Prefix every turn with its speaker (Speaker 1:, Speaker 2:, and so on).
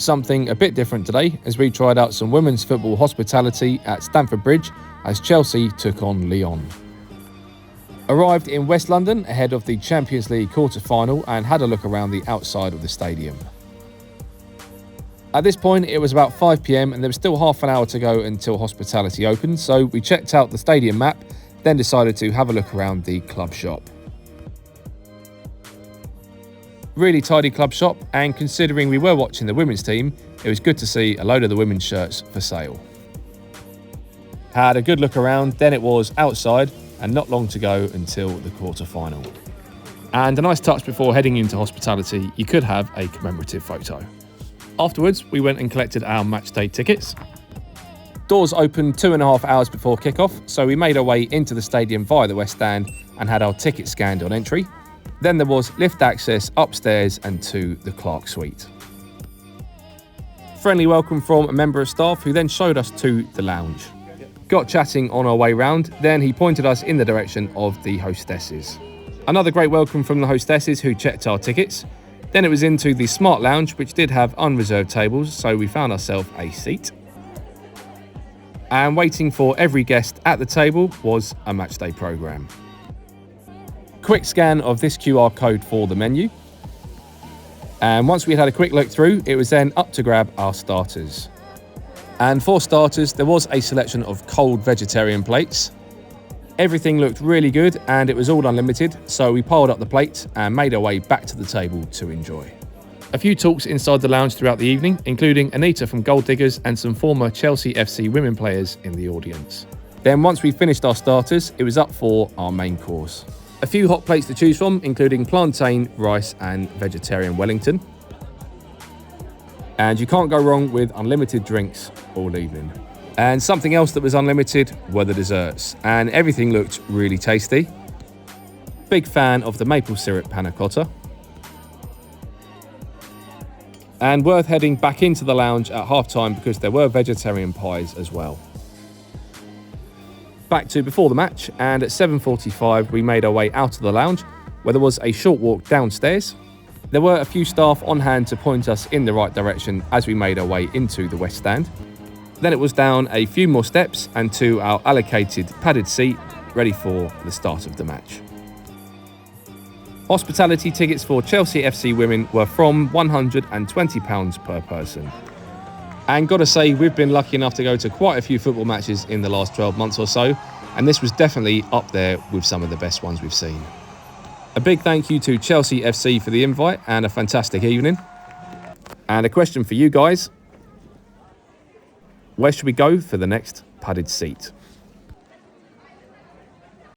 Speaker 1: Something a bit different today as we tried out some women's football hospitality at Stamford Bridge as Chelsea took on Lyon. Arrived in West London ahead of the Champions League quarter-final and had a look around the outside of the stadium. At this point it was about 5 p.m. and there was still half an hour to go until hospitality opened, so we checked out the stadium map, then decided to have a look around the club shop. Really tidy club shop, and considering we were watching the women's team, it was good to see a load of the women's shirts for sale. Had a good look around, then it was outside and not long to go until the quarter-final. And a nice touch before heading into hospitality, you could have a commemorative photo. Afterwards, we went and collected our match day tickets. Doors opened 2.5 hours before kickoff, so we made our way into the stadium via the West Stand and had our tickets scanned on entry. Then there was lift access upstairs and to the Clarke Suite. Friendly welcome from a member of staff who then showed us to the lounge. Got chatting on our way round, then he pointed us in the direction of the hostesses. Another great welcome from the hostesses who checked our tickets. Then it was into the Smart Lounge, which did have unreserved tables, so we found ourselves a seat. And waiting for every guest at the table was a matchday programme. Quick scan of this QR code for the menu. And once we had a quick look through, it was then up to grab our starters. And for starters, there was a selection of cold vegetarian plates. Everything looked really good and it was all unlimited, so we piled up the plates and made our way back to the table to enjoy. A few talks inside the lounge throughout the evening, including Anita from Gold Diggers and some former Chelsea FC women players in the audience. Then once we finished our starters, it was up for our main course. A few hot plates to choose from, including plantain, rice and vegetarian Wellington. And you can't go wrong with unlimited drinks all evening. And something else that was unlimited were the desserts, and everything looked really tasty. Big fan of the maple syrup panna cotta. And worth heading back into the lounge at half-time because there were vegetarian pies as well. Back to before the match, and at 7:45 we made our way out of the lounge where there was a short walk downstairs. There were a few staff on hand to point us in the right direction as we made our way into the West Stand. Then it was down a few more steps and to our allocated padded seat, ready for the start of the match. Hospitality tickets for Chelsea FC women were from £120 per person. And gotta say, we've been lucky enough to go to quite a few football matches in the last 12 months or so, and this was definitely up there with some of the best ones we've seen. A big thank you to Chelsea FC for the invite and a fantastic evening. And a question for you guys: where should we go for the next padded seat?